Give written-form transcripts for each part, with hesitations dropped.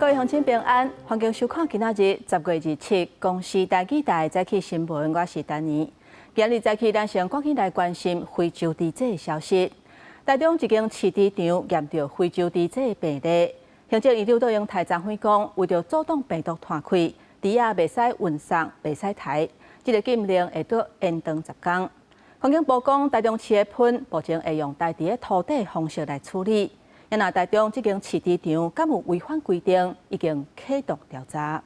各位乡亲平安，欢迎收看今仔日10月27公视台记台早起新闻，我是丹妮。今日早起，咱先赶紧来关心非洲猪瘟的消息。台中一间饲猪场验到非洲猪瘟病例，行政院长都用台长会讲，为着阻挡病毒传开，猪仔袂使运送、袂使抬，这个禁令会到延长10天。环境部讲，台中市的喷目前会用家己的土地方式来处理。也那台中这间饲猪场敢有违反规定，已经启动调查。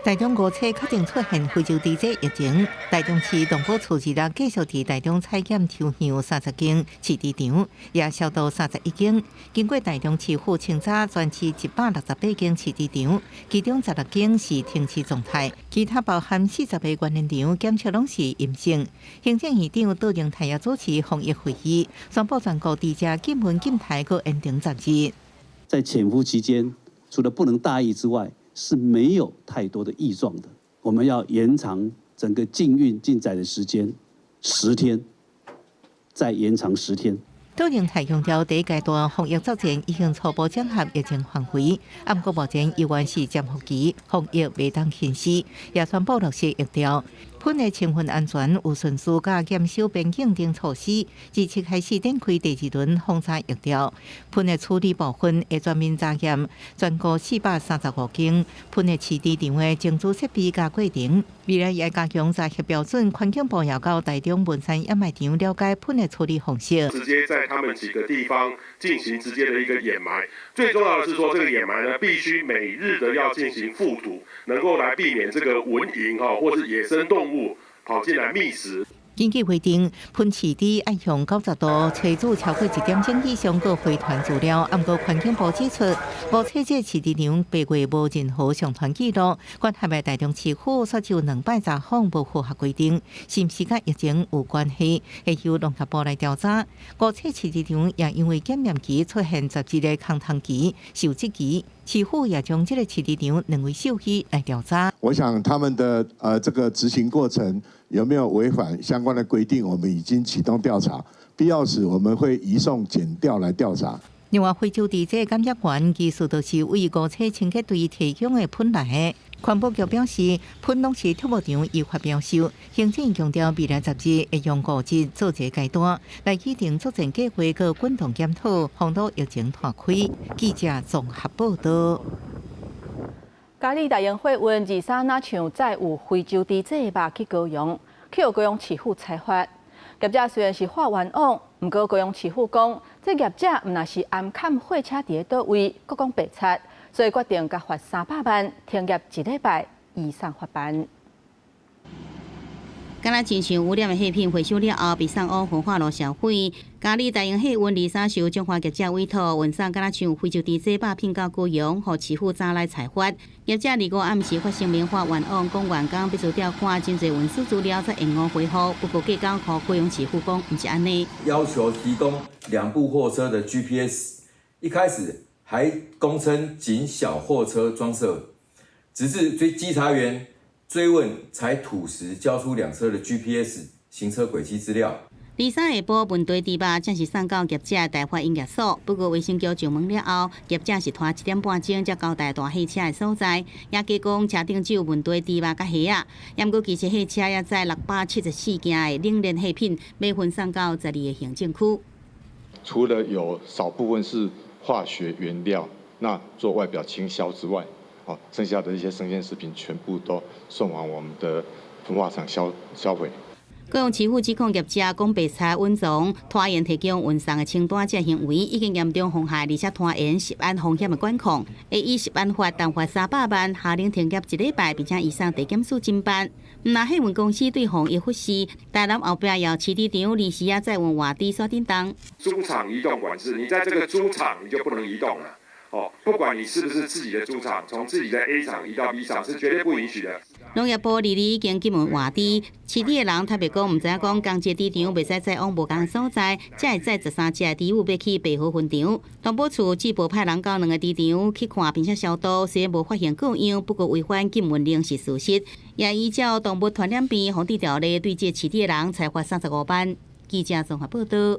台中5车确定出现非洲猪瘟疫情，台中市动保处日日继续伫台中采检抽样30间饲猪场，也消毒31间。经过台中市府清查，全市168间饲猪场，其中16间是停饲状态，其他包含40个原燃场检测拢是阴性。行政院长杜荣泰也主持防疫会议，宣布全国猪只禁运禁抬搁延长10日。在潜伏期间，除了不能大意之外，是没有太多的异状的。我们要延长整个禁运禁宰的时间10天，再延长10天。杜荣泰强调，第一阶段防疫作战已经初步掌握疫情范围，不过目前依然是潜伏期，防疫未当轻视，也宣布落实疫调。喷的成分安全有顺序甲严守边境等措施，27开始展开第2轮封查疫调。喷的处理部分会全面查验全国435间喷的饲猪场的静止设备甲过程。未来也加强查核标准，环境部要到台中文山掩埋场了解喷的处理方式。直接在他们几个地方进行直接的一个掩埋。最重要的是说，这个掩埋呢，必须每日的要进行覆土，能够来避免这个蚊蝇或是野生动物跑进来觅食。根据规定，喷饲猪要向90度，车主超过1点钟以上，各回传资料。不过环境部指出，无车这饲猪场8月无任何上传记录，管辖的台中市府所就2摆查访无符合规定，是毋是甲疫情有关系？会由农业部来调查。5车饲猪场也因为检验期出现11个空窗期、受质期，市府也将这个饲猪场认为受虚来调查。我想他们的这个执行过程有没有违反相关的规定，我们已经启动调查，必要时我们会移送检调来调查。另外，非洲猪瘟检测员技术都是为5车清洁队提供的喷来的。环保局表示，喷拢是畜牧场依法标收。行政强调，未来10日会用5日做一个阶段，来制定作战计划，佮滚动检讨，防堵疫情扩开。记者综合报道。嘉义大型货运23那像载有非洲猪瘟的肉去高雄，去由高雄市府采发。业者虽然是发冤枉，不过高雄市府讲，这业者毋若是暗砍货车伫倒位，各讲白贼，所以决定甲罚300万，停业1礼拜，移送法办。敢若真像污染的废品回收了后，被送往焚化炉烧毁。嘉义大型货运23受中华业者委托，运送敢若像非洲猪瘟肉品到高雄，互市府早来采发。业者25暗时发声明发冤枉，讲员工必须调看真侪运输资料才延误回复。不过，隔工互高雄市府讲，毋是安尼。要求提供2部货车的 GPS， 一开始还供称仅小货车装设，直至稽查员追问才土实交出2车的 GPS 行车轨迹资料。23下晡，问题猪肉正是送到业者的大发营业所。不过卫生局上门了后，业者是拖1点半钟才交代大货车的所在，也加讲车顶只有问题猪肉甲虾仔。不过其实货车也载674件的冷链货品，要分送到12个行政区。除了有少部分是化学原料，那做外表清销之外，剩下的一些生鲜食品全部都送往我们的焚化厂销毁。高雄市府指控业者讲白菜稳藏、拖延提供运送的清单，这行为已经严重妨害，而且拖延涉案风险的管控，会以涉案法重罚300万，下令停业1礼拜，并且移送地检署侦办。那货运公司对防疫忽视，台南后壁要饲猪场临时啊再运外地刷叮当。猪场移动管制，你在这个猪场你就不能移动了。不管你是不是自己的猪场，从自己的 A 场移到 B 场是绝对不允许的。农业部日已经禁运外地，饲猪的人特别讲，唔知影讲同一猪场袂使再往无同所在，才会载13只猪母要去北河分场。动保处接报派人到2个猪场去看并且消毒，虽然无发现各样，不过违反禁运令是事实。也依照动物传染病防治条例，对这饲猪的人裁罚35万。记者综合报道。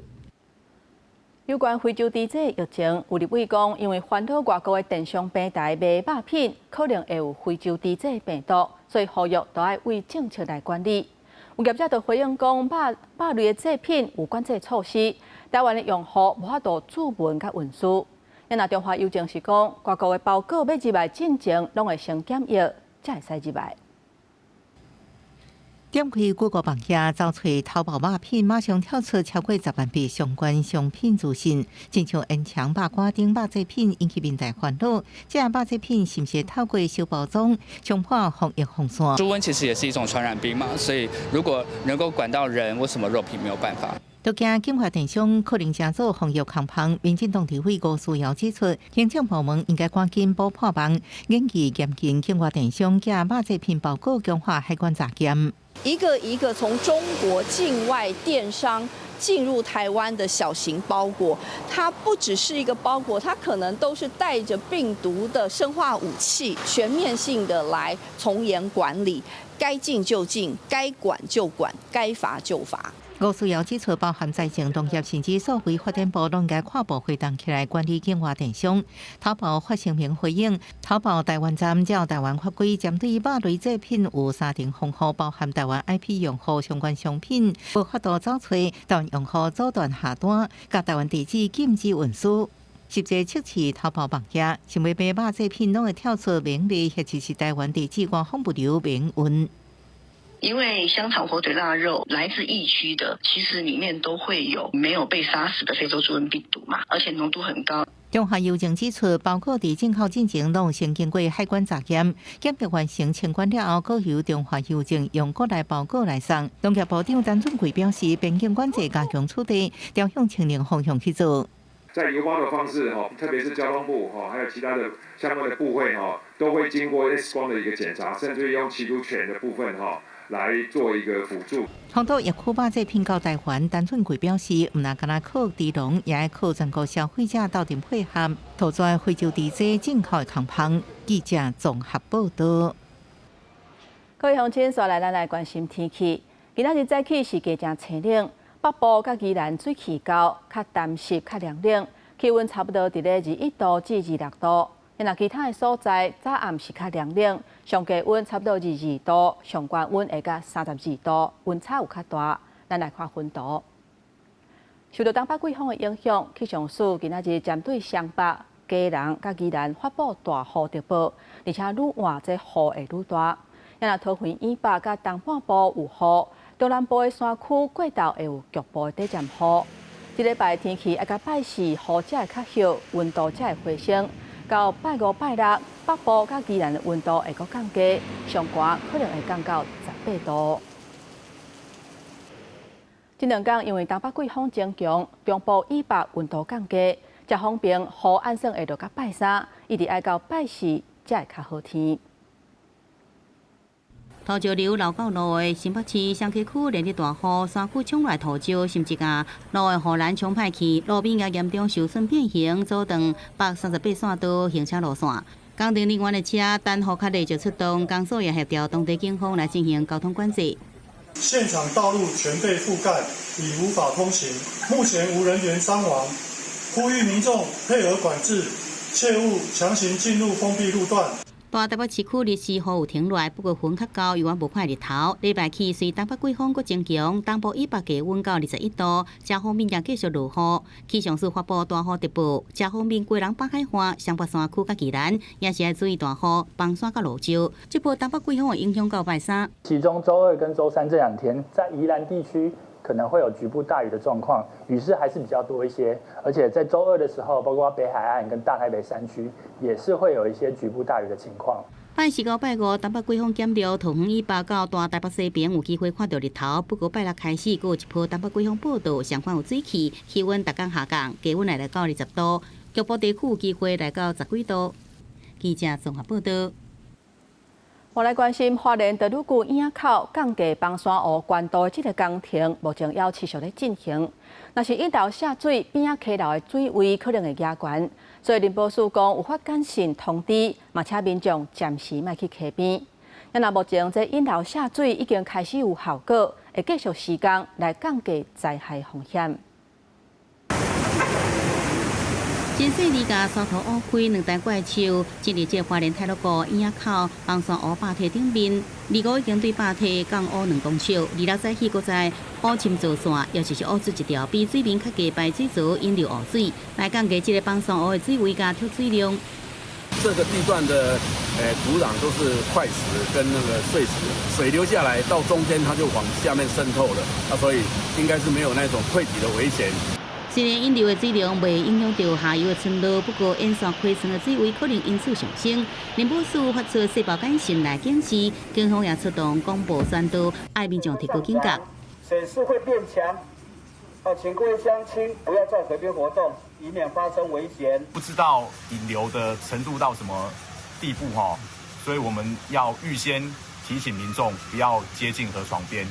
有关非洲猪瘟疫情，有立委讲，因为烦恼外国的电商平台卖肉品可能会有非洲猪瘟病毒，所以呼吁都要为政策来管理。有业者就回应讲，肉类的制品有管制措施，台湾的用户无法度注文甲运输。那中华邮政是讲，外国的包裹要入来进前，拢会先检疫，才会使入来。点开谷歌网页，找出淘宝肉品，马上跳出超过10万笔相关商品资讯，亲像烟肠、肉干等肉制品引起民众烦恼。这肉制品是不是透过小包装冲破防疫红线？猪瘟其实也是一种传染病嘛，所以如果能够管到人，为什么肉品没有办法？都惊境外电商可能加做防疫空棚，民进党体会吴思瑶指出，行政部门应该赶紧补破网，严厉严禁境外电商加肉制品包裹强化海关查检。一个一个从中国境外电商进入台湾的小型包裹，它不只是一个包裹，它可能都是带着病毒的生化武器，全面性的来从严管理，该禁就禁，该管就管，该罚就罚。吴思瑶指出，包含财政、农业甚至社会发展部，拢应该跨部会动起来管理境外电商。淘宝发声明回应，淘宝台湾站照台湾法规，针对肉类制品有3重防护，包含台湾 IP 用户相关商品无法度找找，台湾用户阻断下单，甲台湾地址禁止运输。实际测试淘宝网页，想要买肉制品，拢会跳出名利，或者是台湾地址官方不留明文。因为香肠、火腿、腊肉来自疫区的，其实里面都会有没有被杀死的非洲猪瘟病毒嘛，而且浓度很高。中华邮政指出，包括伫进口进前拢先经过海关查验，检疫完成清关了后，搁由中华邮政用国内包裹来送。农业部长陈俊贵表示，边境管制加强处理，调向清零方向去做。在邮包的方式特别是交通部还有其他的相关的部会都会经过 X 光的一个检查，甚至用缉毒犬的部分来做一个辅助。红豆疫区肉制品到台湾，陈俊贵表示，唔但敢若靠猪农，也要靠全国消费者斗阵配合，杜绝非洲猪瘟进口的空棚。记者综合报道。各位乡亲，刷来咱来关心天气。今仔日早起是加正清冷，北部甲宜兰水气高，较淡湿、较凉冷，气温差不多伫咧21度至26度。那其他的所在早暗是较凉冷，上低温差不多22度，上高温会到32度，温差有较大。咱来看温度。受到东北季风的影响，气象署今仔日针对双北、基隆甲宜兰发布大雨特报，而且愈晚这雨会愈大。那桃园以北甲东半部有雨，中南部的山区过昼会有局部的短暂雨。这礼拜天气到拜四雨才会较少，温度才会回升。到拜五、拜六，北部甲宜兰的温度会阁降低，上高可能会降到18度。这2天因为东北季风增强，中部以北温度降低，这方面雨按算会到到拜三，一直爱到拜四才会较好天。土石流流到路的新北市双溪区连日大雨，山区冲来土石，甚至甲路的护栏冲歹去，路面也严重受损变形，阻断北38线道行车路线。工程人员的车等雨较累就出动，工作也协调当地警方来进行交通管制。现场道路全被覆盖，已无法通行，目前无人员伤亡。呼吁民众配合管制，切勿强行进入封闭路段。大台北市区日时雨有停落来，不过云较高，由于无看日头。礼拜起随东北季风阁增强，东部以北低温到21度，这方面也继续落雨。气象署发布大雨特报，这方面贵人北海岸、双北山区甲宜兰也是要注意大雨、崩山甲落石。这波东北季风会影响到拜三，其中周2跟周3这2天，在宜兰地区可能会有局部大雨的状况，雨势还是比较多一些。而且在周2的时候，包括北海岸跟大台北山区，也是会有一些局部大雨的情况。拜4到拜5，东北季风减弱，桃园以北到大台北西边有机会看到日头。不过拜6开始，有一波东北季风报道，相关有水汽，气温逐天下降，低温来到20度，局部地区有机会来到10几度。记者综合报道。我来关心花莲德鲁古堰口降低崩山湖关渡的这个工程，目前要持续咧进行。若是引导下水，边仔溪流的水位可能会加悬，所以林保署讲有法简讯通知，嘛请民众暂时莫去溪边。若目前这引导下水已经开始有效果，会继续施工来降低灾害风险。真细离家沙头乌开2台怪兽，进入这花莲太鲁阁堰仔口放山乌坝堤顶面，离湖已经对坝堤降乌2公尺。26早起，搁在乌深造线，也就是乌出一条比水面较低排水槽引流污水，来降低这个放山乌的水位加脱水量。这个地段的土壤都是块石跟那个碎石，水流下来到中间它就往下面渗透了，所以应该是没有那种溃堤的危险。虽然引流的水量未影响到下游的村落，不过沿线开层的水位可能因此上升。林保署发出细胞简讯来警示，警方也出动广播宣导，爱民众提高警觉。水势会变强，请各位乡亲不要在河边活动，以免发生危险。不知道引流的程度到什么地步所以我们要预先提醒民众不要接近河床边。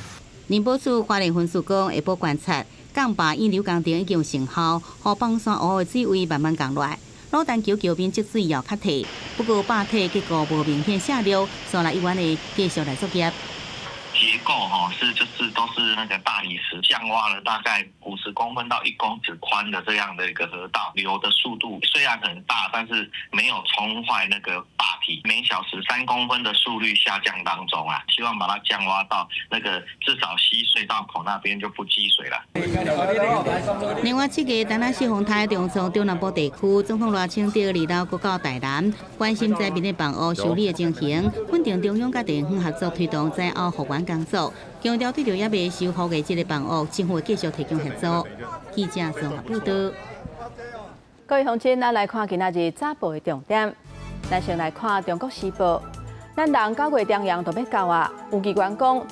林保署花莲分署讲，下晡观察。降坝引流工程已经有成效，河放山湖的水位慢慢降落来。老丹桥桥边积水也较退，不过坝体结构无明显下流，所来医院的继续来作业。结构都是那个大理石降挖了大概50公分到1公尺宽的这样的一个河道，流的速度虽然很大，但是没有冲坏那个坝体，每小时3公分的速率下降当中啊，希望把它降挖到那个至少溪隧道口那边就不积水了。另外，7个台南市洪台中从中南部地区，总统赖清德离岛国到台南，关心灾民的房屋修理的情形，稳定中央甲地方合作推动灾后复原工作。强调对着也未修复的这个房屋，政府会继续提供协助。记者综合报道。各位乡亲，咱来看今仔日早报的重点。咱先来看《中国时报》，咱人9月中阳就要到啊。有机关讲，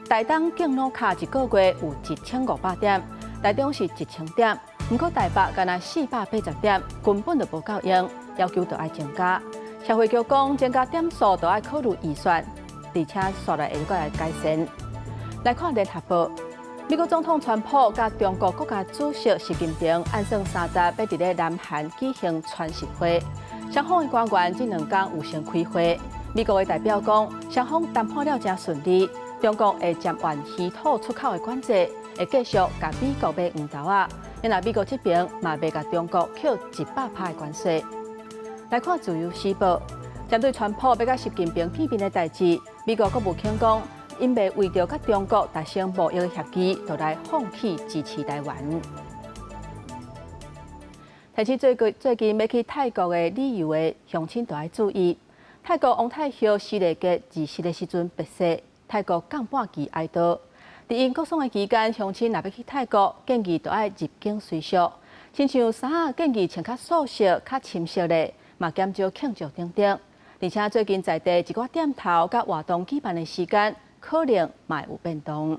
台东敬老卡一个月有1500点，台中是1000点，不过台北敢若480点，根本就无够用，要求就要增加。社会局讲，增加点数就要考虑预算，而且刷来会来改善。来看《联合报》，美国总统川普甲中国国家主席习近平按算30要伫咧南韩举行川习会，双方的官员这2天有先开会。美国的代表讲，双方谈判了真顺利，中国会接完稀土出口的管制，会继续甲美国买黄豆啊。因为美国这边嘛未甲中国扣100%的关税。来看《自由时报》，针对川普要甲习近平见面的代志，美国国务卿讲。因为为着甲中国达成贸易协议，就来放弃支持台湾。提起最近要去泰国的旅游的乡亲，都要注意。泰国王太后死日节20日的时阵病逝，泰国降半旗哀悼。伫因国丧的期间，乡亲若要去泰国，建议就要入境随俗，亲像衫仔建议穿较素色、较深色的，嘛减少庆祝等等。而且最近在地一寡店头甲活动举办的时间。可能嘛有变动。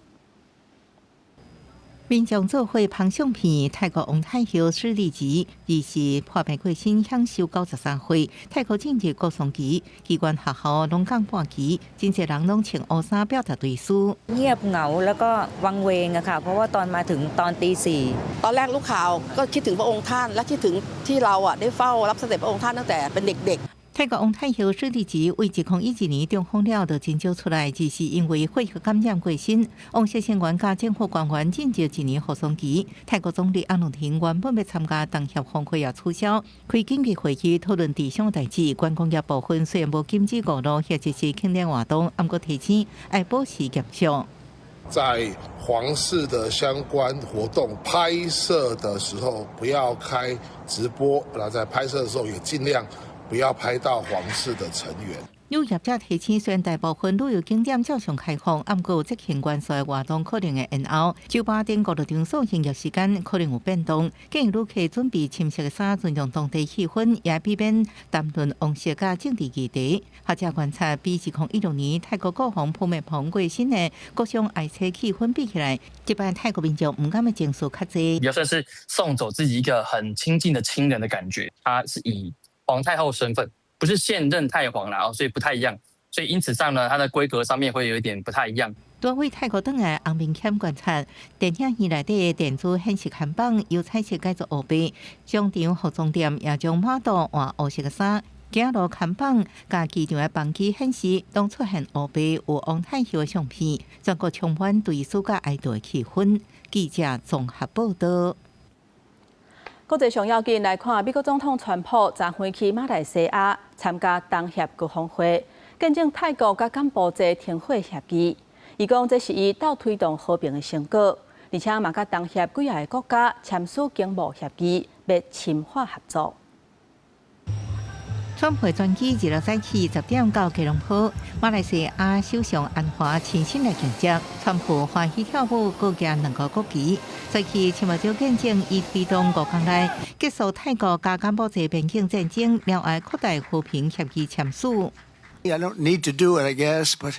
民众做伙捧相片，泰国王太后史丽吉20日破病过身，享受93岁。泰国政治国丧期，机关学校拢降半旗，真侪人拢穿烏衫表達對書。เงียบเหงาแล้วก็วังเวงอะค่ะเพราะว่าตอนมาถึงตอนตี 4ตอนแรกรู้ข่าวก็คิดถึงพระองค์ท่านและคิดถึงที่เราได้เฝ้ารับเสด็จพระองค์ท่านตั้งแต่เป็นเด็กๆ。泰国王太后史丽吉为2011年中风了，就真少出来，只是因为肺核感染过身。王先生员甲政府官员进入1年护丧期。泰国总理安努廷原本要参加东协峰会也取消，开紧急会议讨论地上代志。观光业部分虽然无禁止五路或者是庆典活动，不过提醒要保持严肃。在皇室的相关活动拍摄的时候，不要开直播，然后在拍摄的时候也尽量。不要拍到皇室的成员。有业者提醒，虽然大部分旅游景点照常开放，不过即兴元素的活动可能会延后。酒吧等各路场所营业时间可能有变动，建议旅客准备深色的衫，尊重当地气氛，也避免谈论王室甲政治议题。学者观察，比2016年泰国国王普密蓬过身的各项爱车气氛比起来，这摆泰国民众唔敢的情绪较济，比较算是送走自己一个很亲近的亲人的感觉。他是以皇太后身份，不是现任太皇啦，所以不太一样。所以因此上呢，它的规格上面会有一点不太一样。多位泰国等来洪明谦观察，电影院内底的电子显示看板由彩色改做黑白，商场服装店也将马道换黑色的衫。行路看板甲机场的房机显示，拢出现黑白有王太后的相片，全国充满对死甲哀悼的气氛。记者综合报道。国际上要紧来看，美国总统川普昨飞去马来西亚参加东协国峰会，见证泰国甲柬埔寨停火协议。伊讲这是伊斗推动和平的成果，而且嘛甲东协几个国家签署经贸协议，要深化合作。川普专机日落早起10点到吉隆坡，马来西亚首相安华亲身来迎接。川普欢喜跳舞，各行2个国旗。早起亲目睭见证伊推动5天内结束泰国甲柬埔寨边境战争，了后扩大和平协议签署。I don't need to do it, I guess, but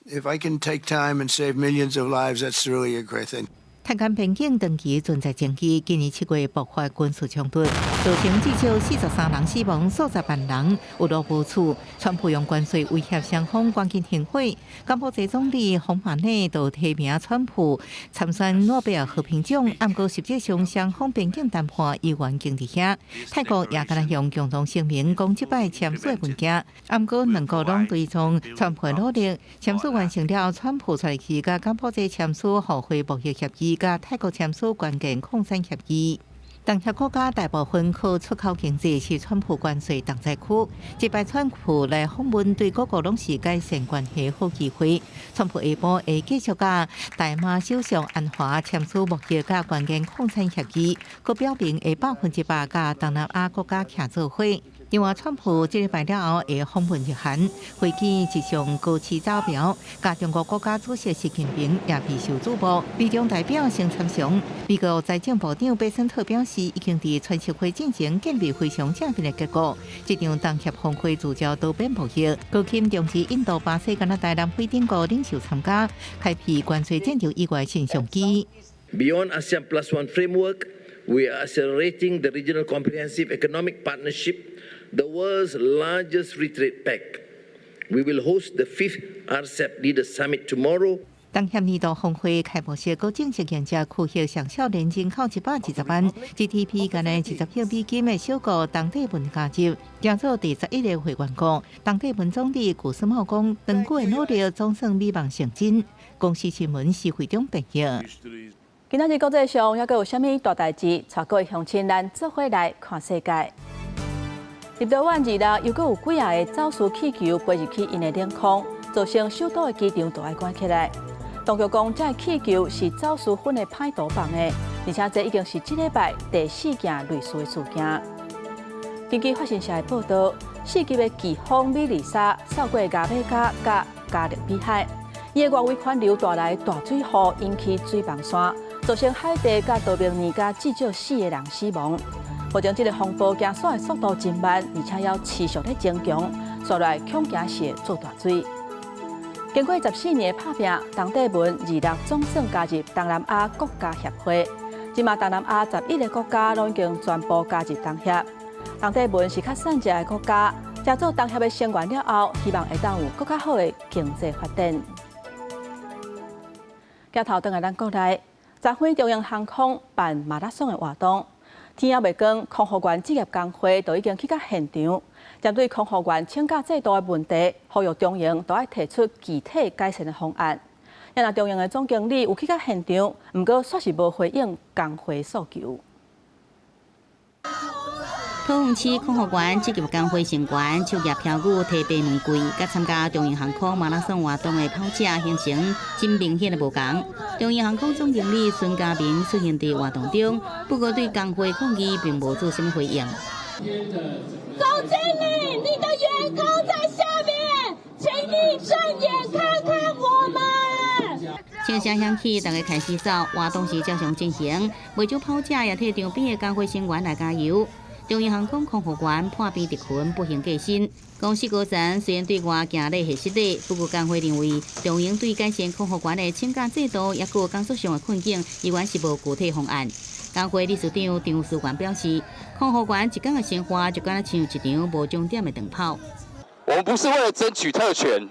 if I can take time and save millions of lives, that's really a great thing. 泰柬边境长期存在争议，今年7月爆发军事冲突，造成至少43人死亡，数十万人有路无处。川普用关税威胁双方赶紧停火。柬埔寨总理洪马内就提名川普参选诺贝尔和平奖，不过实际上双方边境谈判依然经伫遐。泰国也敢若用共同声明讲即摆签署的文件，不过2国拢对从川普的努力，签署完成了川普出来去甲柬埔寨签署互惠贸易协议。甲泰国签署关键矿产协议，东协国家大部分靠出口经济是川普关税重灾区。这摆川普来访问，对各国拢是改善关系好机会。川普下晡会继续甲大马首相安华签署贸易甲关键矿产协议，佮表明会100%甲东南亚国家徛做伙。另外，川普这礼拜了后会访问日韩，会见一项高市招标，甲中国国家主席习近平也备受瞩目。美中代表先参详，美国财政部长贝森特表示，已经伫全球会进行建立非常正面的结果。这场东协峰会聚焦多边贸易，高金重视印度、巴西、加拿大、南非等国领袖参加，开辟关税战争以外新商机。Beyond ASEAN Plus One framework, we are accelerating the regional comprehensive economic partnership.The world's largest free trade pact. We will host the 5th RCEP Leaders Summit tomorrow. 东协年度峰会开幕式国正式迎接区域上少年人口120万 ，GDP 近来20亿美金的小国东帝汶加入，加做第11个会员国。东帝汶总理古斯茂讲，长久的努力总算美梦成真。公司新闻是会中朋友。今仔日国际上还阁有啥物大代志？带各位乡亲咱做伙来看世界。立陶宛日内又阁有几个走私气球飞入去因的领空，造成首都的机场都要关起来。当局讲，这气球是走私粉的歹毒放的，而且这已经是这礼拜第4件类似的事件。根据法新社的报道，4级的季风米丽莎扫过亚美加甲加勒比海，伊的外围环流带来大水雨，引起水崩山，造成海地甲多明尼加至少4个人死亡。目前，这个风暴行驶的速度真慢，而且要持续在增强，刷来恐惊是会做大水。经过14年的打拼，东帝汶日内总算加入东南亚国家协会。即马东南亚11个国家拢已经全部加入东协。东帝汶是较散只的国家，加做东协的成员了后，希望会当有更较好的经济发展。镜头转来咱国内，昨昏中央航空办马拉松的活动。天还未光，空服员职业工会就已经去到现场，针对空服员请假制度的问题，呼吁中央都要提出具体改善的方案。也那中央的总经理有去到现场，不过却是无回应工会诉求。桃园市空服员职业工会成员秋叶飘舞提白玫瑰，甲参加中央航空马拉松活动的跑者形成真明显的无同。中央航空总经理孙家明出现在活动中，不过对工会抗议并无做什么回应。总经理，你的员工在下面，请你正眼看看我们。枪声响起，大家开始走，活动是照常进行。不少跑者也替场边的工会成员来加油。中央航空空服员破冰特群不幸过身。公司高层虽然对外行咧核实的，不过工会认为中央对改善空服员的请假制度，也有工作上的困境，依然是无具体方案。工会理事长张思源表示，空服员一天的生活就敢若像一场无终点的长跑。我们不是为了争取特权，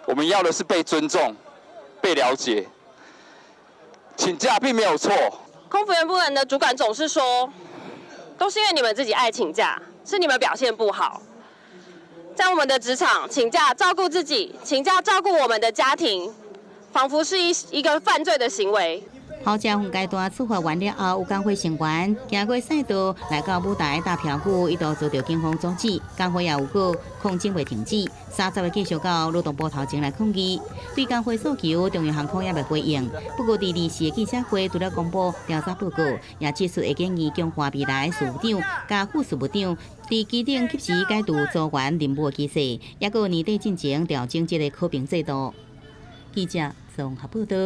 我们要的是被尊重、被了解。请假并没有错。空服员部门的主管总是说，都是因为你们自己爱请假，是你们表现不好。在我们的职场，请假照顾自己，请假照顾我们的家庭，仿佛是一个犯罪的行为。豪车分阶段出发完了后，有工会成员行过赛道来到舞台打票据，一度遭到警方阻止，工会也有过抗争未停止，30个继续到劳动部头前来抗议。对工会诉求，中央航空也未回应。不过，第24个记者会除了公布调查报告，也指出会建议强化未来事务长加副事务长伫机顶及时解除组员任务机制，也个年底进行调整这个考评制度。记者综合报道。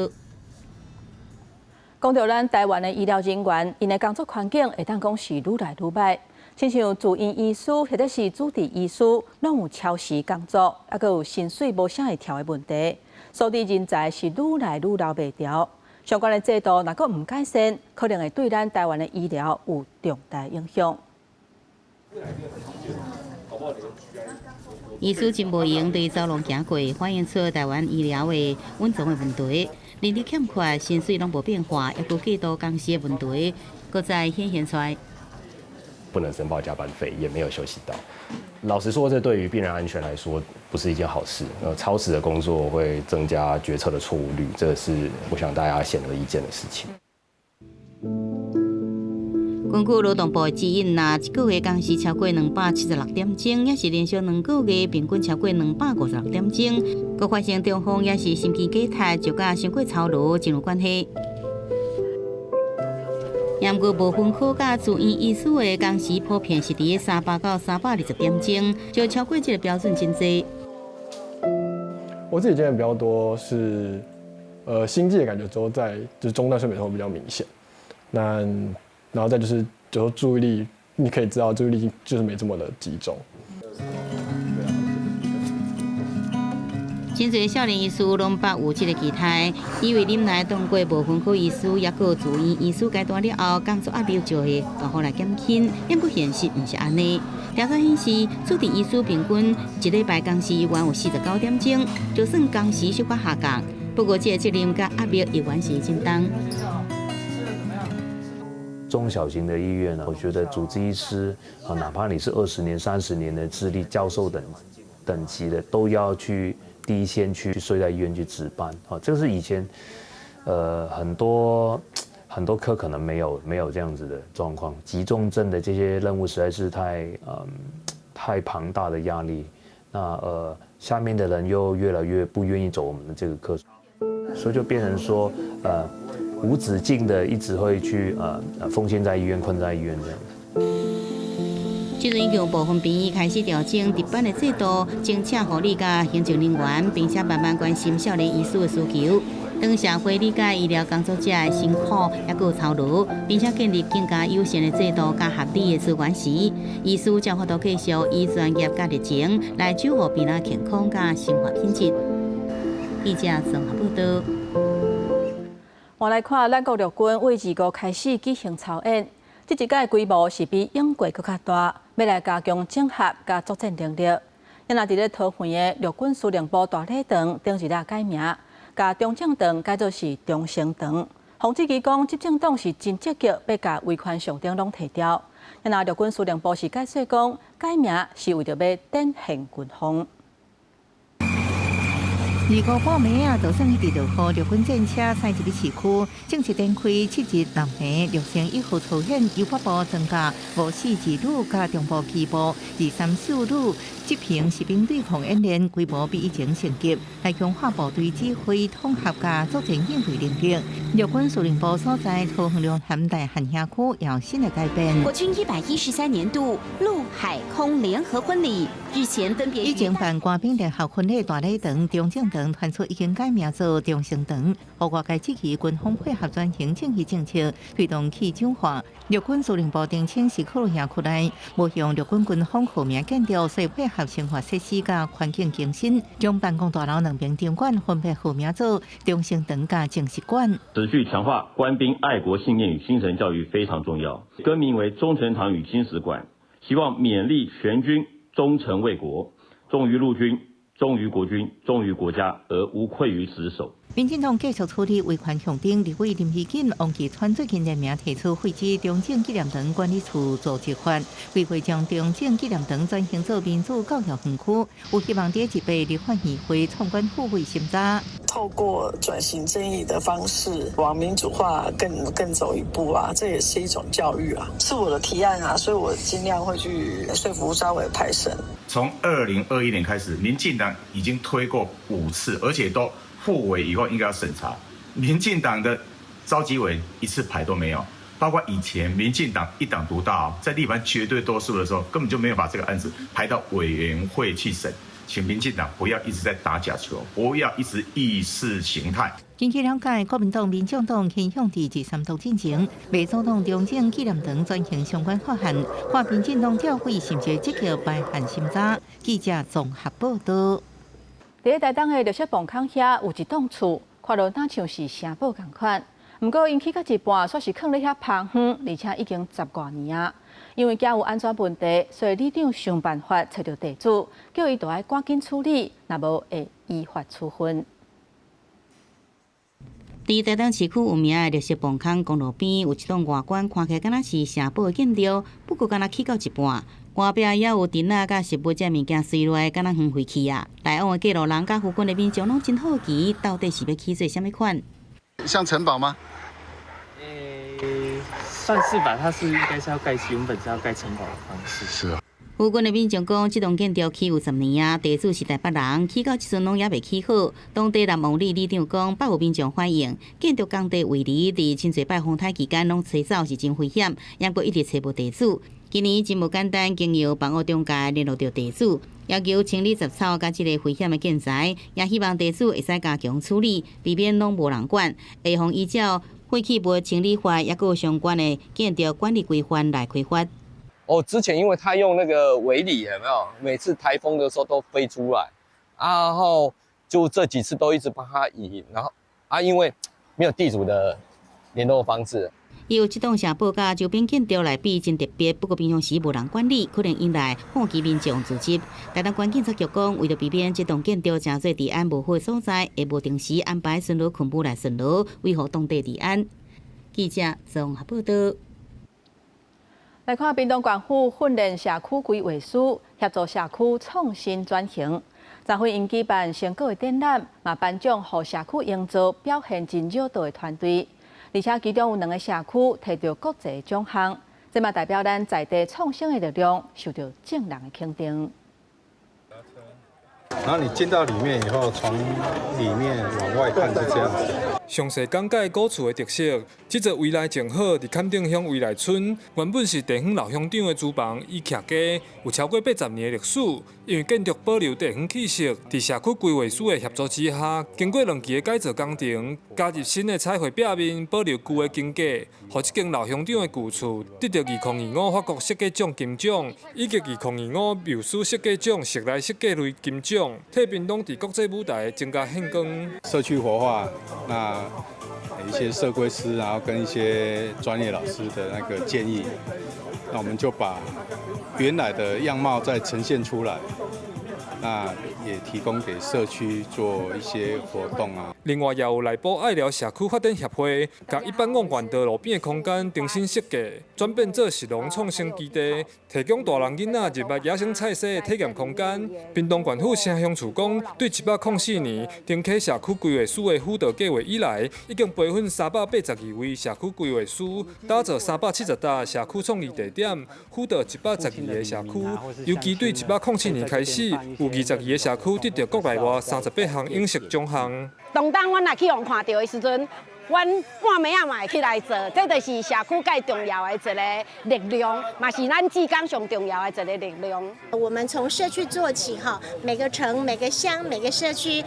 讲到咱台湾的医疗人员，因的工作环境会当讲是愈来愈歹，亲像住院医师或者是主治医师，拢有超时工作，还佫有薪水无啥会调的问题，所以人才是愈来愈留袂住。相关的制度若佫唔改善，可能会对咱台湾的医疗有重大影响。医师陈柏营对走廊行过，反映出台湾医疗的稳重的问题，人力欠缺，薪水拢无变化，也有过度工时的问题，搁再显现出来。不能申报加班费，也没有休息到。老实说，这对于病人安全来说不是一件好事。超时的工作会增加决策的错误率，这是我想大家显而易见的事情。根据劳动部的指引，一个月工时超过276点钟，也是连续2个月平均超过256点钟。佮发生中风也是心肌梗塞，就甲伤过操劳真有关系。不过部分科甲住院医师的工时普遍是伫300到320点钟，就超过这个标准真多。我自己经验比较多是，心悸的感觉之后就是中断睡眠后比较明显。然后再就是说注意力，你可以知道注意力就是没这么的集中。真侪少年医师拢把有这个期待，因为恁来当过部分科医师，也有住院医师阶段了后，工作压力就会大幅来减轻。但不现实唔是安尼。调查显示，主治医师平均一礼拜工时原有49点钟，就算工时小可下降，不过这个责任甲压力依然是真重。中小型的医院呢，我觉得主治医师啊，哪怕你是20年、30年的资历、教授等级的，都要去第一线去睡在医院去值班啊。这个是以前很多科可能没有这样子的状况。急重症的这些任务实在是太庞大的压力，那下面的人又越来越不愿意走我们的这个课，所以就变成说无止境的一直会去奉献在医院、困在医院这样子。即阵已经有部分病院开始调整值班的制度，增请护理甲行政人员，并且慢慢关心少年医师的需求。当社会理解医疗工作者的辛苦也有操劳，并且建立更加友善的制度甲合理的资源时，医师才法度继续以专业甲热情来守护病人健康甲生活品质。记者综合报道。我来看，咱国陆军为2月开始举行操演，这一届规模是比英国更加大，要来加强整合甲作战能力。因若伫咧桃园的陆军司令部大礼堂，顶日改名，甲中正堂改做是中升堂。洪志基讲，执政党是真积极，要甲威权上顶拢提掉。因若陆军司令部是解释讲，改名是为着要展现军风。2月半暝啊，就算一直落雨，陆军战车驶入市区，正式展开7日南下601号操演，由北部增加54支旅加中部机部23小旅执行士兵对抗演练，规模比以前升级，来强化部队指挥统合加作战应对能力。陆军司令部所在桃园龙潭大汉辖区也有新的改变。国军113年度陆海空联合婚礼日前分别以前办官兵联合婚礼大礼堂、中正堂传出已经改名做中升堂，和外界支持军方配合转型正义政策，推动去蒋化。陆军司令部澄清是考虑辖区内无向陆军军方号名建调，所以配合生活设施甲环境更新，将办公大楼2边场馆分别号名做中升堂甲正式馆。持续强化官兵爱国信念与精神教育非常重要，更名为忠诚堂与新史馆，希望勉励全军忠诚为国，忠于陆军，忠于国军，忠于国家，而无愧于职守。民进党继续处理维权向顶，立委林熙锦、王岐川最近联名提出废止中正纪念堂管理处组织法，规划将中正纪念堂转型做民主教育园区，有希望第1届立法议会创管副会审查。透过转型正义的方式往民主化更走一步啊，这也是一种教育啊，是我的提案啊，所以我尽量会去说服稍微派生。从2021年开始，民进党已经推过5次，而且都复委以后应该要审查。民进党的召集委一次排都没有，包括以前民进党一党独大，在立法绝对多数的时候，根本就没有把这个案子排到委员会去审。请民进党不要一直在打假球，不要一直意识形态。根据了解，国民党、民众党倾向第3度进程，未主动中正纪念堂转型相关法案，或民进党教会甚至积极排hạn审查。记者综合报道。伫台东的绿色磅空遐有一栋厝，看落哪像是城堡同款。不过因起到一半，煞是放咧遐芳远，而且已经10多年啊。因为家有安全问题，所以里长想办法找到地主，叫伊就要赶紧处理，若无会依法处分。伫台东市区有名的绿色磅空公路边，有一栋外观看起来敢若是城堡的建筑，不过敢若起到一半，外壁也有电啊、甲食物这物件随落，敢若远飞去啊。来往的街路人甲附近的民众拢真好奇，到底是要起做什么款？像城堡吗？算是吧，它是应该是要盖，原本是要盖城堡的方式。是啊。附近的民众讲，这栋建筑起有10年啊，地主是台北人，起到即阵拢也未起好。当地南王里里长讲，百有民众反映，建筑工地位离伫清水拜风台期间拢吹走是真危险，也过一直找无地主。今年真无简单，经由房屋中介联络到地主，要求清理杂草甲即个危险的建材，也希望地主会使加强处理，避免拢无人管，会防依照废弃物清理法，也有相关的建筑管理规范来开发。之前因为他用那个围篱，有没有？每次台风的时候都飞出来，然后就这几次都一直帮他移，然后因为没有地主的联络方式。伊有这栋城堡甲周边建筑来比真特别，不过平常时无人管理，可能引来好奇民众聚集。台东县警察局讲，为了避免这栋建筑真侪治安无好的所在，会无定时安排巡逻群部来巡逻，维护当地治安。记者综合报道。来看屏东县府训练社区规划师，协助社区创新转型。昨天因举办成果的展览，嘛颁奖予社区营造表现真热闹的团队。而且其中有2个社区摕到国际奖项，这嘛代表咱在地创新的力量受到正人的肯定。然后你进到里面以后，从里面往外看是这样子。详细讲解古厝的特色。这座未来正好伫坎顶乡未来村，原本是地方老乡长的厨房与徛家，有超过80年的历史。因为建筑保留地方气息，伫社区规划师的协助之下，经过2期的改造工程，加入新的彩绘壁面，保留旧的经架，让这间老乡长的旧厝得到2025法国设计奖金奖，以及2025庙师设计奖室内设计类金奖，替屏东伫国际舞台增加显光。社区活化，那一些社规师，然后跟一些专业老师的那个建议，那我们就把原来的样貌再呈现出来，那也提供给社区做一些活动啊。另外，也有内埔爱寮社区发展协会，甲一般望园道路边的空间重新设计，转变做食农创新基地，提供大人囡仔入捌野生菜色的体验空间。屏东县府城乡处讲，对104年登启社区规划师的辅导计划以来，已经培训382位社区规划师，打造370大社区创意地点，辅导112个社区。尤其对107年开始，有22个社区得到国内外38项影视奖项。当阮来去互看到的时阵，阮半暝仔嘛会起来做，这就是社区介重要的一个力量，嘛是咱志工上重要的一个力量。我们从社区做起哈，每个城、每个乡、每个社区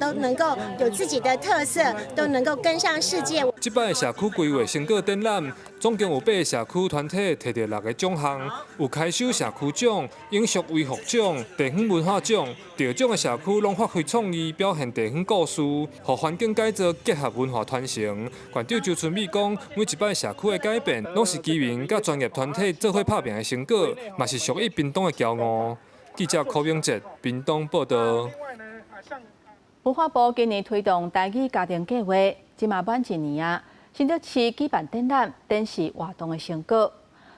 都能够有自己的特色，都能够跟上世界。这摆的社区规划成果展览，总共有8个社区团体摕到6个奖项，有开收社区奖、永续维护奖、地方文化奖。得奖的社区拢发挥创意，表现地方故事，和环境改造结合文化传承。县长周春美讲，每一摆社区的改变，拢是居民甲专业团体做伙拍拼的成果，嘛是属于屏东的骄傲。记者柯永哲，屏东报道。文化部今年推动台语家庭计划，即嘛满1年啊，新竹市举办展览，展示活动的成果。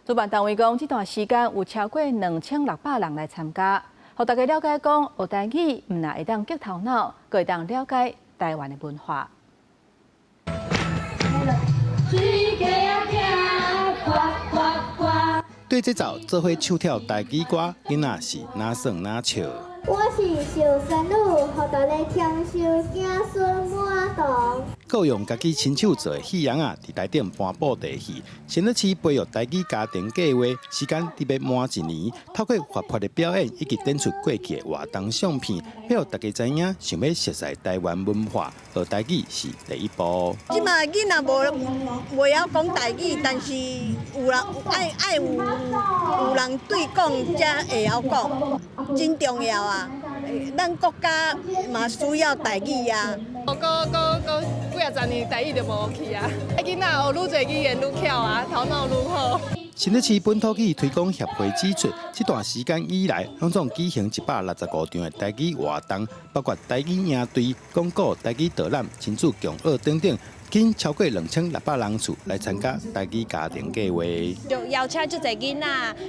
主办单位讲，这段时间有超过2600人来参加，互大家了解讲学台语，唔但会当激头脑，阁会当了解台湾的文化。对这首做伙唱跳台语歌，囡仔是哪算哪笑。我是小孙女，互大家听首子孙满堂。各用家己亲手做的戏样啊，伫内顶搬布袋戏。新乐市培育台语家庭计划，时间伫要满一年，透过活泼的表演以及展出过去的活动相片，要大家知影，想要熟悉台湾文化，学台语是第一步。即马囡仔无晓讲台语，但是有人爱有人对讲，才会晓讲，真重要啊！咱国家嘛需要台语啊。几啊十年台语就无去啊！囡仔学愈侪语言愈巧啊，头脑愈好。新北市本土语推广协会指出，这段时间以来，拢总举行165场的台语活动，包括台语营队、广告、台语导览、亲子共学等等。近超过2600人次来参加台语家庭计划，就邀请足侪囡仔，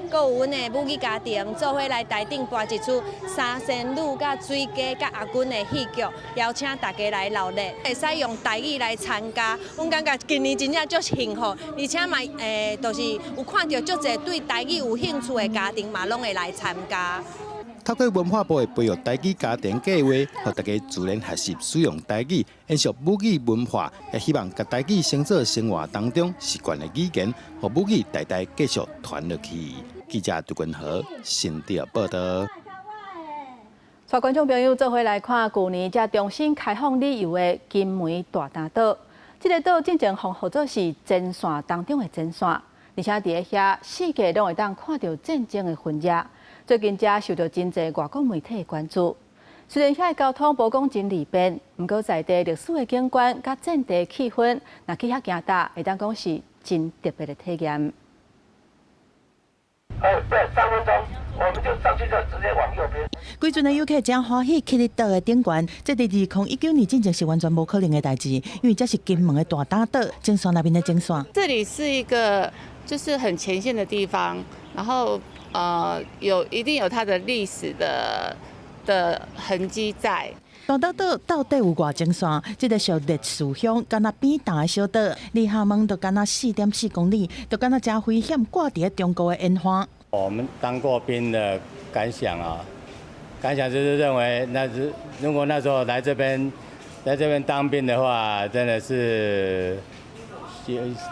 佮有阮的母语家庭做伙来台顶播一出三仙女、甲水鸡、甲阿君的戏剧，邀请大家来闹热，会使用台语来参加。阮感觉今年真正足幸福，而且嘛，就是有看到足侪对台语有兴趣的家庭嘛，拢会来参加。透过文化部的培育台语家庭计划，让大家自然学习使用台语，延续母语文化，也希望把台语升做生活当中习惯的语言，让母语代代继续传落去。记者杜君豪，新竹报道。带观众朋友做伙来看去年才重新开放旅游的金门大嶝岛。这个岛进前封号做是前线当中的前线，而且伫咧遐四界拢会当看到战争的痕迹。最近才受到真侪外国媒体的关注。虽然遐交通无讲真利便，不过在地历史的景观甲战地气氛，若去遐行搭，会当讲是真特别的体验。对，3分钟，我们就上去就直接往右边。规阵的游客真欢喜去哩岛的顶悬，这伫2019年进前是完全无可能的代志，因为这是金门的大嶝岛，前线那边的前线。这里是一个就是很前线的地方，然后。一定有它的历史的痕迹在。大嶝岛到底有偌前线？这个小烈士乡，敢若边大的小岛，离厦门就敢若4.4公里，就敢若真危险，挂伫中国的烟花。我们当过兵的感想就是认为，如果那时候来这边当兵的话，真的是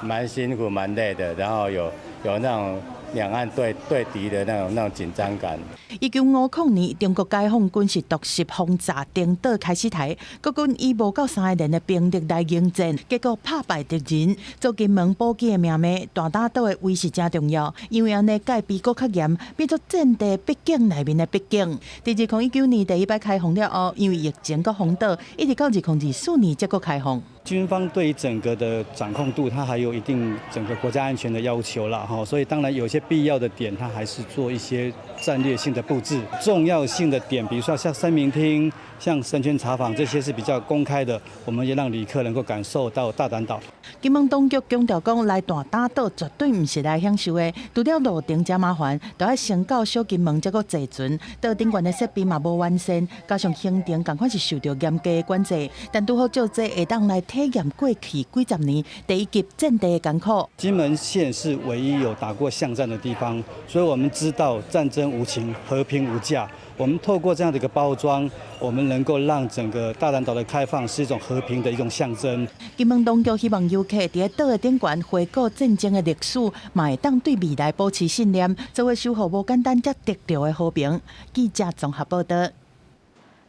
蛮辛苦、蛮累的，然后有那种。两岸对敌的那种紧张感。1950年，中国解放军是独实轰炸顶岛开始台，国军以无够3个连的兵力来迎战，结果打败敌人。做金门补给的命脉，大嶝岛的位是真重要，因为安尼戒备搁较严，变作战地必经内面的必经。在2019年第一摆开放了后，因为疫情搁封岛，一直到2024年才搁开放。军方对于整个的掌控度，它还有一定整个国家安全的要求啦，所以当然有些必要的点，它还是做一些战略性的布置。重要性的点，比如说像三民厅、像身权查访，这些是比较公开的，我们也让旅客能够感受到大嶝岛。金门当局强调讲，来大嶝岛绝对不是来享受的，除了路程真麻烦，就要先到小金门才搁坐船。岛顶悬的设备嘛无完善，加上行程同款是受到严格的管制，但拄好就这会当来体验过去几十年第一级战地的艰苦。金门县是唯一有打过巷战的地方，所以我们知道战争无情，和平无价。我们透过这样的一个包装，我们能够让整个大嶝岛的开放是一种和平的一种象征。金门当局希望游客伫岛的顶悬回顾战争的历史，嘛会当对未来保持信念，做为守护无简单才得到的和平。记者综合报道。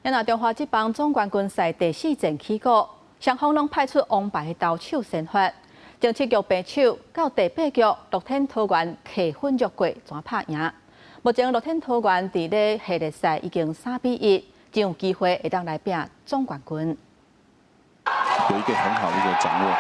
咱中华职棒总冠军赛第4战起鼓，双方拢派出王牌投手先发，前7局平手，到第8局乐天桃园客分约过全拍赢。目前乐天桃园伫咧系列赛已经3-1，真有机会会当来拼总冠军。有一个很好的一个掌握，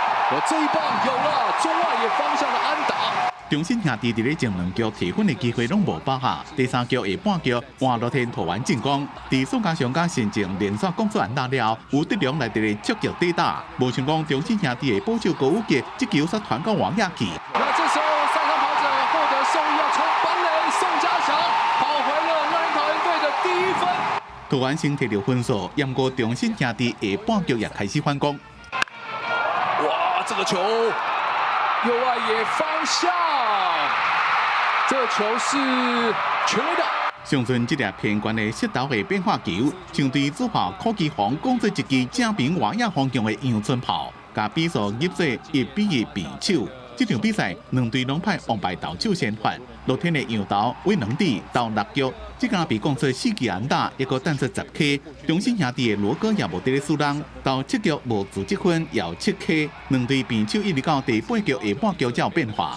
这一棒有了中外野方向的安打。中信兄弟伫咧前2局提分的机会拢无把握，第3局下半局换乐天桃园进攻，伫宋家祥甲先前连续攻出安打了，吴德良来伫咧积极抵打，无想讲中信兄弟的保守高武杰这球杀传到王亚去。那这时候赛场跑者获得胜利，要冲本垒，宋家祥跑回了乐天桃园队的第1分。桃园先摕到分数，不过中信兄弟下半局也开始反攻。哇，这个球右外野方向，这球是全垒打。上阵这粒偏关的失投的变化球，像对主炮柯基宏攻出一支正平外野方向的阳春炮，甲比数入做1-1平手。这场比赛，两队拢派王牌投手先发，乐天的杨投为两支投6局，这敢被攻出4支安打，一个弹出10K。中信兄弟的罗哥也无得咧输人，投7局无自责分，也有7K。两队平手一直到第8局下半局才有变化。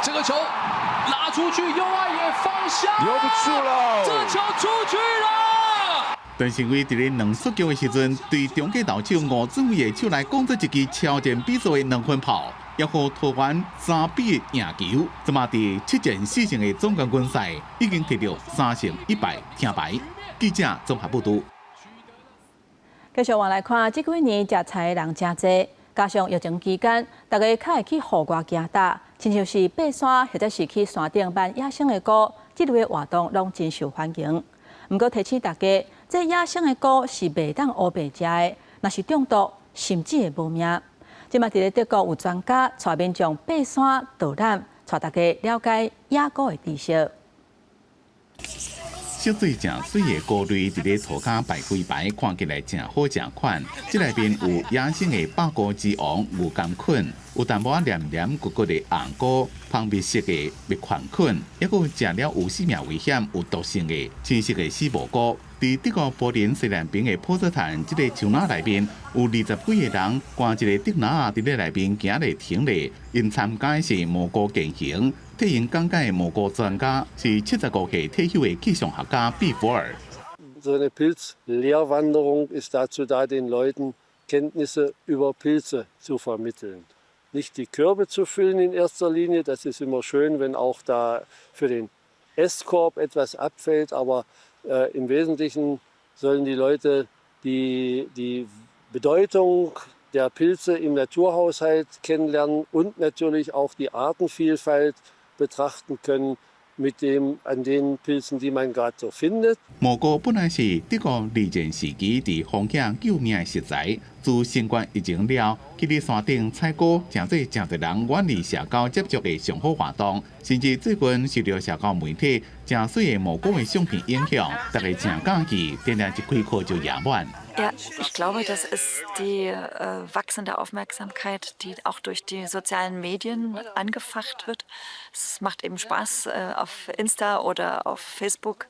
这个球拉出去，右外野方向，留不住了，这球出去了。但是因为伫咧两出局的时阵，对中继投手吴志伟的手来攻出一支超前比数的2分炮，也互桃园3-2赢球。这嘛伫7战4胜的总冠军赛，已经摕到3胜1败听牌。记者综合报道。继续往来看，这几年食菜的人真多，加上疫情期间，大家较会去户外行踏，亲像是爬山或者是去山顶办野生的歌，这类活动拢真受欢迎。不过提醒大家，这野生的菇是袂当乌白食的，若是中毒，甚至会无命。即马伫咧德国有专家带民众爬山导览，带大家了解野菇的知识。色水正水的菇类伫咧涂骹摆几排，看起来正好正款。这内面有野生的百菇之王牛甘菌，有淡薄黏黏骨骨的红菇，芳蜜色的蜜环菌，还有食了有生命危险、有毒性的青色的丝蘑菇。伫德国柏林西南边的波茨坦这个树林内面，有20几个人挂一个竹篮啊，伫咧内面行咧停咧，因参加的是蘑菇健行。替因讲解的蘑菇专家是75岁退休的气象学家毕福尔。So eine Pilzlehrwanderung ist dazu da, den Leuten Kenntnisse über Pilze zu vermitteln. Nicht die Körbe zu füllen in erster Linie, das ist immer schön, wenn auch da für den Esskorb etwas abfällt, aber im Wesentlichen sollen die Leute die Bedeutung der Pilze im Naturhaushalt kennenlernen und natürlich auch die Artenvielfalt betrachten können an den Pilzen, die man gerade so findet. 蘑菇本来是德国二战时期伫风险救命的食材，自新冠疫情了，去伫山顶采菇，诚侪人远离社交接触的上好活动。甚至最近受到社交媒体正水的蘑菇的相片影响，大家正讲起，点一开课就夜满。Ja, ich glaube, das ist die wachsende Aufmerksamkeit, die auch durch die sozialen Medien angefacht wird. Es macht eben Spaß, auf Insta oder auf Facebook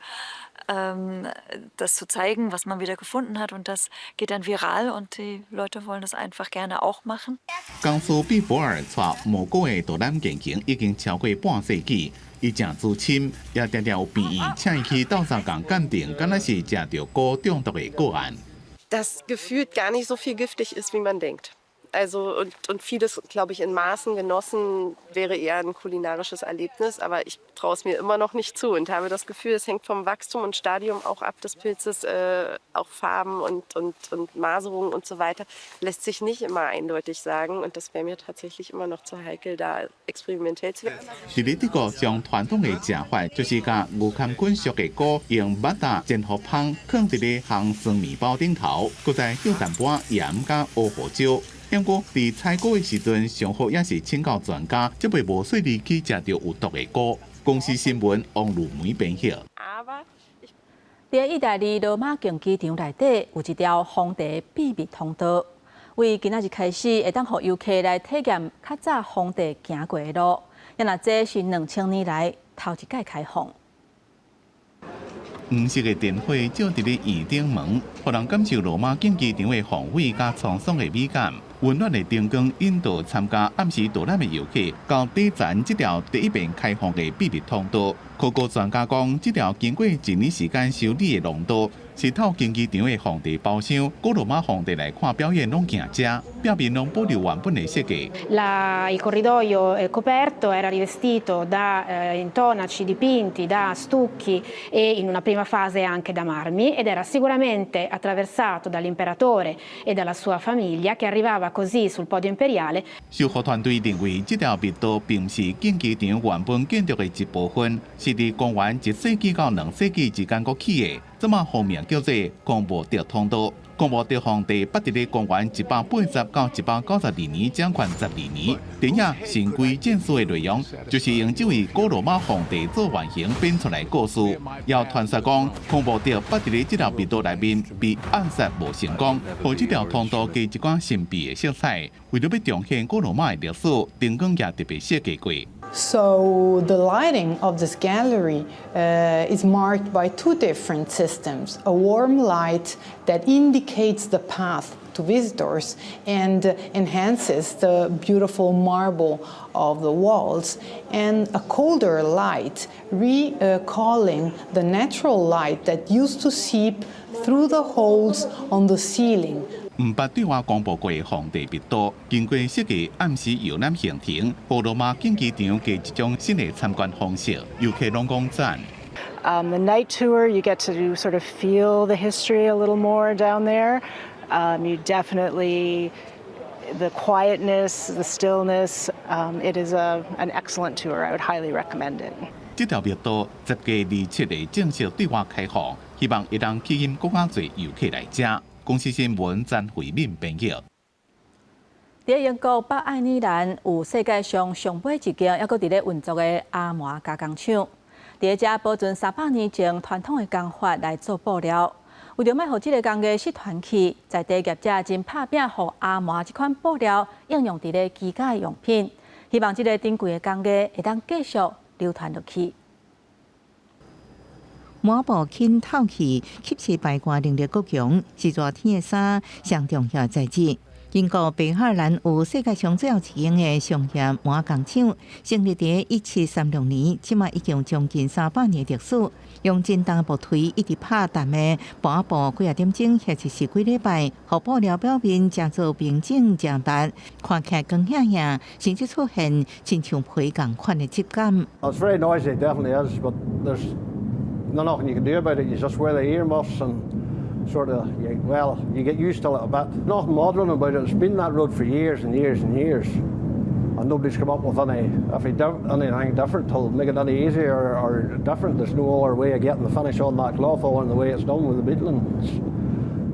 das zu zeigen, was man wieder gefunden hat. Und das geht dann viral und die Leute wollen das einfach gerne auch machen. 公司比博尔带蘑菇的导览健行已经超过半世纪，伊正资深，也常常有便意请伊去斗相共鉴定，敢若是食到菇中毒的个案。Das gefühlt gar nicht so viel giftig ist, wie man denkt. Also und vieles, glaube ich, in Maßen genossen wäre eher ein kulinarisches Erlebnis, aber ich traue es mir immer noch nicht zu und habe das Gefühl, es hängt vom Wachstum und Stadium auch ab des Pilzes, auch Farben und Maserung und so weiter, lässt sich nicht immer eindeutig sagen und das wäre mir tatsächlich immer noch zu heikel, da experimentell zu werden. 伫咧德国将传统的食法，就是将牛甘菌属的菇用麦蛋煎好香，放伫咧烘酸面包顶头，搁再浇淡薄盐甲乌胡椒。不过，伫采菇的时阵，上好也是请教专家，才袂无细腻去食到有毒的菇。公司新闻王如梅编辑。伫意大利罗马竞技场内底有一条皇帝秘密通道，为今仔日开始会当互游客来体验较早皇帝行过的路。也若这是2000年来头一届开放。黄色的电火照伫咧院顶门，互人感受罗马竞技场的宏伟甲沧桑的美感。温暖的灯光引导参加暗时导览的游客到底站这条第一遍开放的秘密通道。考古专家讲，这条经过1年时间修理的廊道，是透竞技场的皇帝包厢，古罗马皇帝来看表演拢行这，表面拢保留原本的设计。Il corridoio coperto era rivestito da intonaci dipinti, da stucchi e in una prima fase anche da marmi ed era sicuramente attraversato dall'imperatore e dalla sua famiglia, che arrivava così sul podio imperiale. 修复团队认为，这条密道并不是竞技场原本建筑的一部分，是伫公元1世纪到2世纪之间崛起的。这么后面叫做公墓德通道。公墓德皇帝捌伫咧公元180到192年掌权12年。电影《神龟战士》的内容，就是用这位古罗马皇帝做原型编出来故事。要传说讲，公墓德捌伫咧这条密道内面被暗杀无成功，让这条通道加一寡神秘的色彩。为了要彰显古罗马的历史，灯光也特别设计过。 So the lighting of this gallery is marked by two different systems. A warm light that indicates the path to visitors and enhances the beautiful marble of the walls, and a colder light recalling the natural light that used to seep through the holes on the ceiling. 唔捌对外公布过的皇帝密道，经过设计暗时游览行程，和罗马竞技场加一种新的参观方式，游客拢讲赞。The night tour, you get to sort of feel the history a little more down there. You definitely the quietness, the stillness. It is an excellent tour. I would highly recommend it. 这条密道10月27日正式对外开放，希望会当吸引更加多游客来遮。 公司新闻詹惠敏编辑。伫英国北爱尔兰有世界上上尾一间，还阁伫咧运作的阿麻加工厂。伫遮保存300年前传统的工法来做布料，为着卖互即个工艺失传去，在地业者真拍拼，互阿麻这款布料应用伫咧居家用品，希望即个珍贵的工艺会当继续流传落去。 麻布轻透气，吸湿白光能力够强，是热天的衫上重要材质。英国北爱尔兰有世界上最后一间的商业麻工厂，成立伫1736年，即卖已经将近300年历史。用真重木锤一直拍淡的麻布，几啊点钟或者是几礼拜，互布料表面正做平整正白，看起来光显显，甚至出现亲像皮共款的质感。 It's very noisy, definitely is, but there's nothing you can do about it. You just wear the earmuffs and sort of, you get used to it a bit. Nothing modern about it. It's been that road for years and years and years. And nobody's come up with anything different to make it any easier or different. There's no other way of getting the finish on that cloth other than the way it's done with the beetling.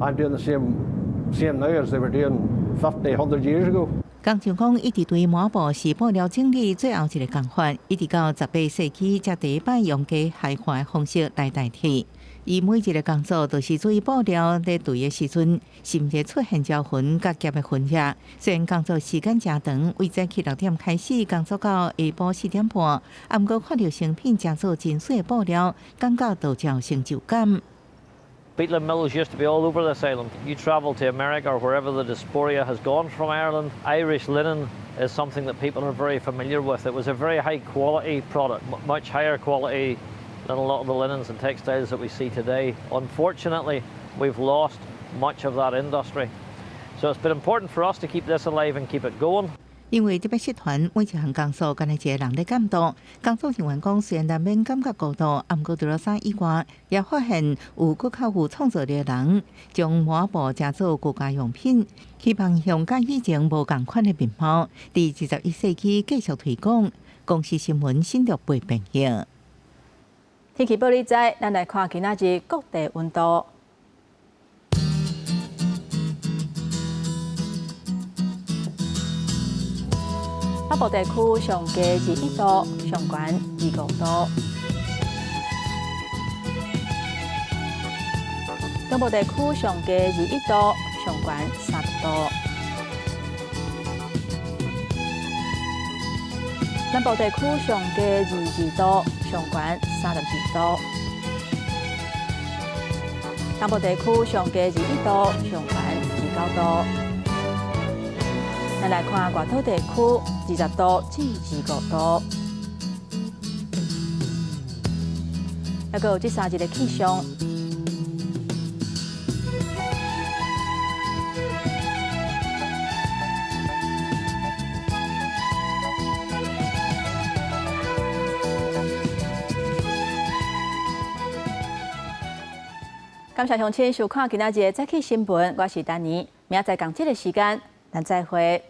I'm doing the same now as they were doing 50, 100 years ago. 工厂讲一直对麻布是布料整理最后一个工法，一直到18世纪才第一摆用加海化的方式来代替。伊每一个工作都是注意布料在对的时阵，甚至出现焦痕甲夹的混合。虽然工作时间真长，为早起6点开始工作到下晡4点半，毋过看到成品正做真水的布料，感觉都有成就感。 Beetling mills used to be all over this island. You travel to America or wherever the diaspora has gone from Ireland, Irish linen is something that people are very familiar with. It was a very high quality product, much higher quality than a lot of the linens and textiles that we see today. Unfortunately, we've lost much of that industry. So it's been important for us to keep this alive and keep it going. 因为特别社团每一项工作，干来一个人咧监督。工作人员讲，虽然难免感觉孤独，毋过除了衫以外，也发现有更较有创造力的人，将麻布制作国家用品，希望向甲以前无共款的面貌，伫21世纪继续推广。公司新闻新竹陪朋友。天气报你知，咱来看今仔日各地温度。 北部地区上低21度，上悬25度；中部地区上低21度，上悬30度；南部地区上低22度，上悬32度；东部地区上低21度，上悬19度。 咱来看外岛地区，20度至25度。还佫有这3日的气象。感谢乡亲收看今仔日的早起新闻，我是丹妮，明仔载同这个时间，咱再会。